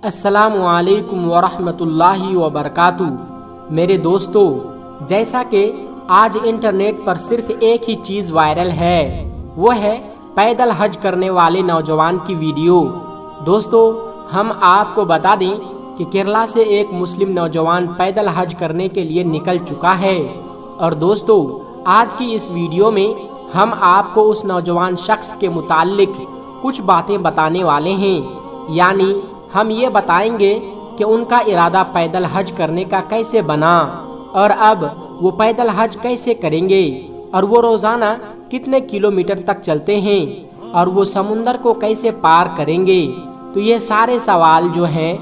السلام علیکم ورحمۃ اللہ وبرکاتہ۔ میرے دوستو، جیسا کہ آج انٹرنیٹ پر صرف ایک ہی چیز وائرل ہے، وہ ہے پیدل حج کرنے والے نوجوان کی ویڈیو۔ دوستو، ہم آپ کو بتا دیں کہ کیرلا سے ایک مسلم نوجوان پیدل حج کرنے کے لیے نکل چکا ہے۔ اور دوستو، آج کی اس ویڈیو میں ہم آپ کو اس نوجوان شخص کے متعلق کچھ باتیں بتانے والے ہیں، یعنی ہم یہ بتائیں گے کہ ان کا ارادہ پیدل حج کرنے کا کیسے بنا، اور اب وہ پیدل حج کیسے کریں گے، اور وہ روزانہ کتنے کلومیٹر تک چلتے ہیں، اور وہ سمندر کو کیسے پار کریں گے۔ تو یہ سارے سوال جو ہیں،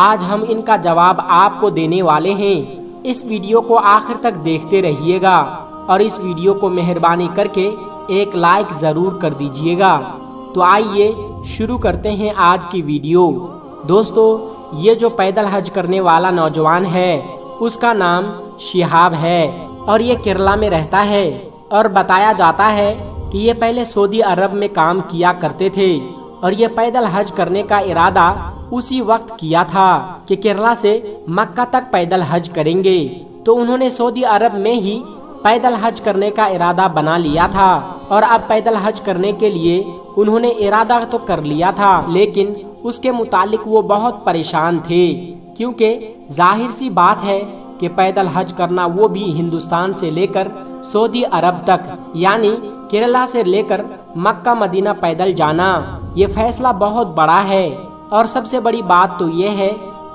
آج ہم ان کا جواب آپ کو دینے والے ہیں۔ اس ویڈیو کو آخر تک دیکھتے رہیے گا، اور اس ویڈیو کو مہربانی کر کے ایک لائک ضرور کر دیجیے گا۔ تو آئیے شروع کرتے ہیں آج کی ویڈیو۔ دوستو، یہ جو پیدل حج کرنے والا نوجوان ہے، اس کا نام شہاب ہے، اور یہ کیرلا میں رہتا ہے، اور بتایا جاتا ہے کہ یہ پہلے سعودی عرب میں کام کیا کرتے تھے، اور یہ پیدل حج کرنے کا ارادہ اسی وقت کیا تھا کہ کیرلا سے مکہ تک پیدل حج کریں گے۔ تو انہوں نے سعودی عرب میں ہی پیدل حج کرنے کا ارادہ بنا لیا تھا، اور اب پیدل حج کرنے کے لیے انہوں نے ارادہ تو کر لیا تھا، لیکن اس کے متعلق وہ بہت پریشان تھے، کیونکہ ظاہر سی بات ہے کہ پیدل حج کرنا، وہ بھی ہندوستان سے لے کر سعودی عرب تک، یعنی کیرلا سے لے کر مکہ مدینہ پیدل جانا، یہ فیصلہ بہت بڑا ہے۔ اور سب سے بڑی بات تو یہ ہے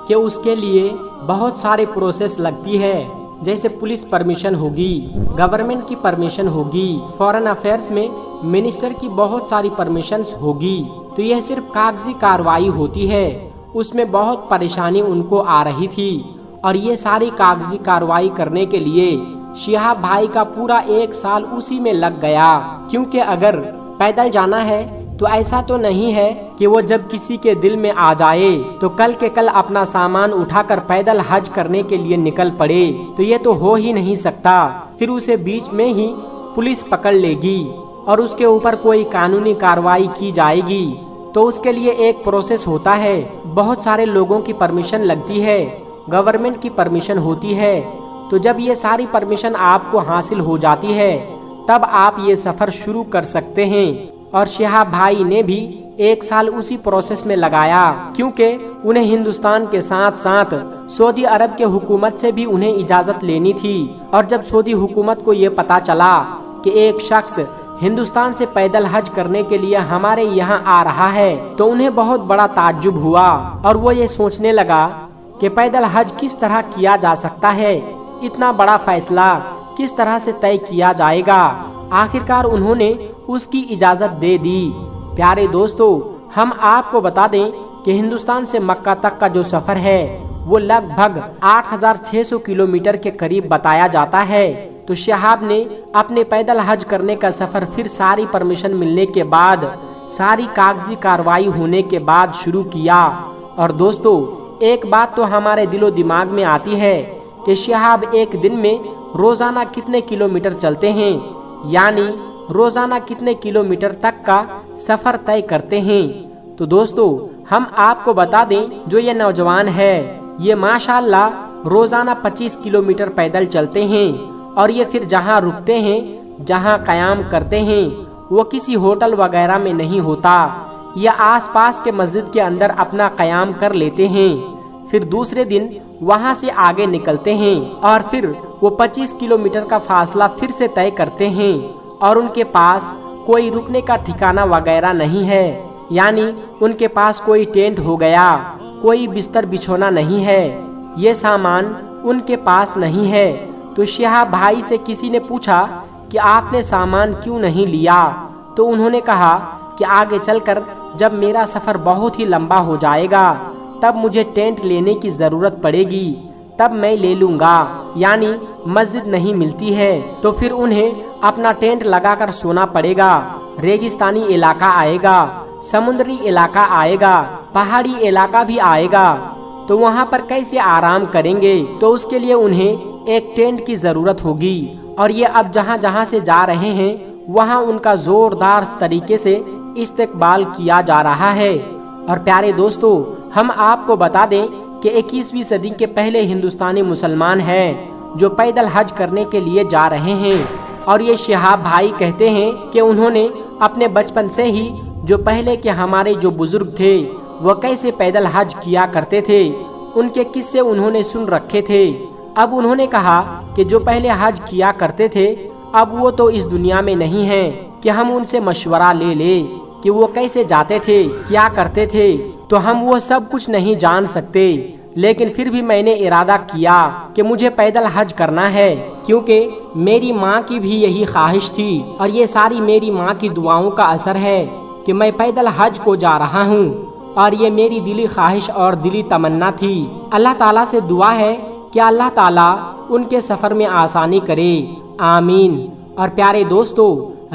کہ اس کے لیے بہت سارے پروسیس لگتی ہے، جیسے پولیس پرمیشن ہوگی، گورنمنٹ کی پرمیشن ہوگی، فارن افیئرس میں منسٹر کی بہت ساری پرمیشنز ہوگی۔ تو یہ صرف کاغذی کارروائی ہوتی ہے، اس میں بہت پریشانی ان کو آ رہی تھی، اور یہ ساری کاغذی کارروائی کرنے کے لیے شہاب بھائی کا پورا 1 سال اسی میں لگ گیا، کیونکہ اگر پیدل جانا ہے تو ایسا تو نہیں ہے کہ وہ جب کسی کے دل میں آ جائے تو کل کے کل اپنا سامان اٹھا کر پیدل حج کرنے کے لیے نکل پڑے، تو یہ تو ہو ہی نہیں سکتا۔ پھر اسے بیچ میں ہی پولیس پکڑ لے گی، اور اس کے اوپر کوئی قانونی کارروائی کی جائے گی۔ تو اس کے لیے ایک پروسیس ہوتا ہے، بہت سارے لوگوں کی پرمیشن لگتی ہے، گورنمنٹ کی پرمیشن ہوتی ہے۔ تو جب یہ ساری پرمیشن آپ کو حاصل ہو جاتی ہے، تب آپ یہ سفر شروع کر سکتے ہیں۔ اور شہاب بھائی نے بھی 1 سال اسی پروسیس میں لگایا، کیونکہ انہیں ہندوستان کے ساتھ ساتھ سعودی عرب کے حکومت سے بھی انہیں اجازت لینی تھی۔ اور جب سعودی حکومت کو یہ پتا چلا کہ ایک شخص ہندوستان سے پیدل حج کرنے کے لیے ہمارے یہاں آ رہا ہے، تو انہیں بہت بڑا تعجب ہوا، اور وہ یہ سوچنے لگا کہ پیدل حج کس طرح کیا جا سکتا ہے، اتنا بڑا فیصلہ کس طرح سے طے کیا جائے گا۔ آخرکار انہوں نے اس کی اجازت دے دی۔ پیارے دوستو، ہم آپ کو بتا دیں کہ ہندوستان سے مکہ تک کا جو سفر ہے، وہ لگ بھگ 8600 کلومیٹر کے قریب بتایا جاتا ہے۔ تو شہاب نے اپنے پیدل حج کرنے کا سفر پھر ساری پرمیشن ملنے کے بعد، ساری کاغذی کارروائی ہونے کے بعد شروع کیا۔ اور دوستو، ایک بات تو ہمارے دل و دماغ میں آتی ہے کہ شہاب ایک دن میں روزانہ کتنے کلومیٹر چلتے ہیں، یعنی روزانہ کتنے کلومیٹر تک کا سفر طے کرتے ہیں۔ تو دوستو، ہم آپ کو بتا دیں، جو یہ نوجوان ہے، یہ ماشاءاللہ روزانہ 25 کلومیٹر پیدل چلتے ہیں، اور یہ پھر جہاں رکتے ہیں، جہاں قیام کرتے ہیں، وہ کسی ہوٹل وغیرہ میں نہیں ہوتا، یہ آس پاس کے مسجد کے اندر اپنا قیام کر لیتے ہیں، پھر دوسرے دن وہاں سے آگے نکلتے ہیں، اور پھر وہ 25 کلومیٹر کا فاصلہ پھر سے طے کرتے ہیں، اور ان کے پاس کوئی رکنے کا ٹھکانہ وغیرہ نہیں ہے، یعنی ان کے پاس کوئی ٹینٹ ہو گیا، کوئی بستر بچھونا نہیں ہے، یہ سامان ان کے پاس نہیں ہے۔ تو شہاب بھائی سے کسی نے پوچھا کہ آپ نے سامان کیوں نہیں لیا؟ تو انہوں نے کہا کہ آگے چل کر جب میرا سفر بہت ہی لمبا ہو جائے گا، تب مجھے ٹینٹ لینے کی ضرورت پڑے گی، تب میں لے لوں گا، یعنی مسجد نہیں ملتی ہے تو پھر انہیں اپنا ٹینٹ لگا کر سونا پڑے گا۔ ریگستانی علاقہ آئے گا، سمندری علاقہ آئے گا، پہاڑی علاقہ بھی آئے گا، تو وہاں پر کیسے آرام کریں گے؟ تو اس کے لیے انہیں ایک ٹینٹ کی ضرورت ہوگی، اور یہ اب جہاں جہاں سے جا رہے ہیں، وہاں ان کا زوردار طریقے سے استقبال کیا جا رہا ہے۔ اور پیارے دوستو، ہم آپ کو بتا دیں کہ 21ویں صدی کے پہلے ہندوستانی مسلمان ہیں جو پیدل حج کرنے کے لیے جا رہے ہیں، اور یہ شہاب بھائی کہتے ہیں کہ انہوں نے اپنے بچپن سے ہی جو پہلے کے ہمارے جو بزرگ تھے وہ کیسے پیدل حج کیا کرتے تھے ان کے قصے انہوں نے سن رکھے تھے۔ اب انہوں نے کہا کہ جو پہلے حج کیا کرتے تھے اب وہ تو اس دنیا میں نہیں ہیں کہ ہم ان سے مشورہ لے لیں کہ وہ کیسے جاتے تھے، کیا کرتے تھے، تو ہم وہ سب کچھ نہیں جان سکتے، لیکن پھر بھی میں نے ارادہ کیا کہ مجھے پیدل حج کرنا ہے، کیونکہ میری ماں کی بھی یہی خواہش تھی، اور یہ ساری میری ماں کی دعاؤں کا اثر ہے کہ میں پیدل حج کو جا رہا ہوں، اور یہ میری دلی خواہش اور دلی تمنا تھی۔ اللہ تعالیٰ سے دعا ہے کہ اللہ تعالیٰ ان کے سفر میں آسانی کرے، آمین۔ اور پیارے دوستو،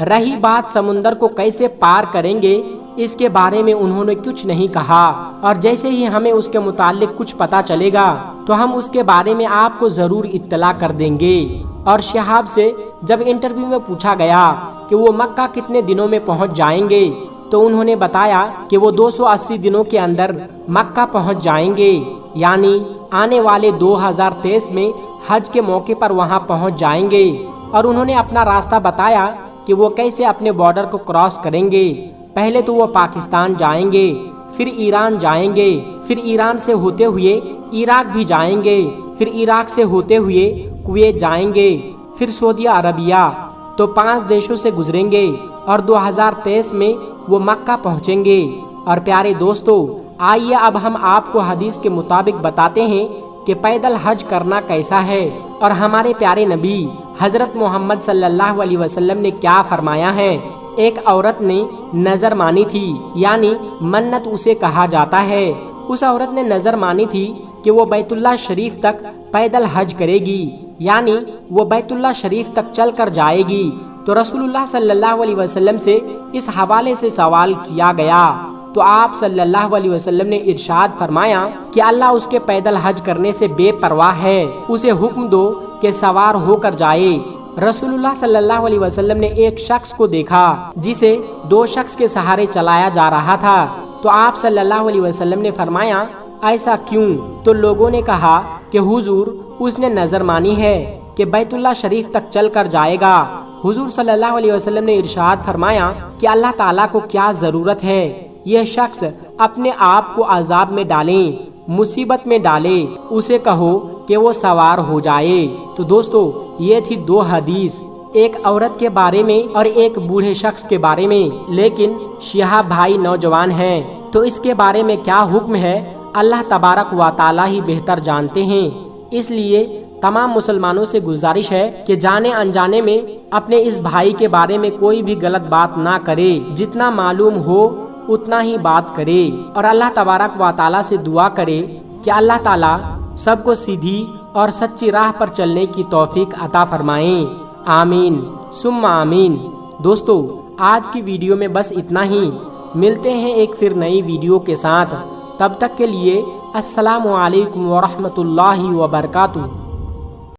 رہی بات سمندر کو کیسے پار کریں گے اس کے بارے میں انہوں نے کچھ نہیں کہا، اور جیسے ہی ہمیں اس کے متعلق کچھ پتہ چلے گا تو ہم اس کے بارے میں آپ کو ضرور اطلاع کر دیں گے۔ اور شہاب سے جب انٹرویو میں پوچھا گیا کہ وہ مکہ کتنے دنوں میں پہنچ جائیں گے تو انہوں نے بتایا کہ وہ 280 دنوں کے اندر مکہ پہنچ جائیں گے، یعنی آنے والے 2023 میں حج کے موقع پر وہاں پہنچ جائیں گے۔ اور انہوں نے اپنا راستہ بتایا کہ وہ کیسے اپنے بارڈر کو کراس کریں گے۔ پہلے تو وہ پاکستان جائیں گے، پھر ایران جائیں گے، پھر ایران سے ہوتے ہوئے عراق بھی جائیں گے، پھر عراق سے ہوتے ہوئے کویت جائیں گے، پھر سعودی عربیہ، تو 5 دیشوں سے گزریں گے، اور 2023 میں وہ مکہ پہنچیں گے۔ اور پیارے دوستو، آئیے اب ہم آپ کو حدیث کے مطابق بتاتے ہیں کہ پیدل حج کرنا کیسا ہے، اور ہمارے پیارے نبی حضرت محمد صلی اللہ علیہ وسلم نے کیا فرمایا ہے۔ ایک عورت نے نظر مانی تھی، یعنی منت اسے کہا جاتا ہے۔ اس عورت نے نظر مانی تھی کہ وہ بیت اللہ شریف تک پیدل حج کرے گی، یعنی وہ بیت اللہ شریف تک چل کر جائے گی۔ تو رسول اللہ صلی اللہ علیہ وسلم سے اس حوالے سے سوال کیا گیا، تو آپ صلی اللہ علیہ وسلم نے ارشاد فرمایا کہ اللہ اس کے پیدل حج کرنے سے بے پرواہ ہے، اسے حکم دو کہ سوار ہو کر جائے۔ رسول اللہ صلی اللہ علیہ وسلم نے ایک شخص کو دیکھا جسے 2 شخص کے سہارے چلایا جا رہا تھا، تو آپ صلی اللہ علیہ وسلم نے فرمایا ایسا کیوں؟ تو لوگوں نے کہا کہ حضور اس نے نظر مانی ہے کہ بیت اللہ شریف تک چل کر جائے گا۔ حضور صلی اللہ علیہ وسلم نے ارشاد فرمایا کہ اللہ تعالیٰ کو کیا ضرورت ہے، یہ شخص اپنے آپ کو عذاب میں ڈالیں، مصیبت میں ڈالے، اسے کہو کہ وہ سوار ہو جائے۔ تو دوستو، یہ تھی 2 حدیث، ایک عورت کے بارے میں اور ایک بوڑھے شخص کے بارے میں، لیکن شہاب بھائی نوجوان ہیں تو اس کے بارے میں کیا حکم ہے اللہ تبارک و تعالیٰ ہی بہتر جانتے ہیں۔ اس لیے تمام مسلمانوں سے گزارش ہے کہ جانے انجانے میں اپنے اس بھائی کے بارے میں کوئی بھی غلط بات نہ کرے، جتنا معلوم ہو اتنا ہی بات کرے، اور اللہ تبارک و تعالیٰ سے دعا کرے کہ اللہ تعالیٰ سب کو سیدھی اور سچی راہ پر چلنے کی توفیق عطا فرمائیں، آمین ثم آمین۔ دوستو، آج کی ویڈیو میں بس اتنا ہی، ملتے ہیں ایک پھر نئی ویڈیو کے ساتھ، تب تک کے لیے السلام علیکم ورحمۃ اللہ وبرکاتہ۔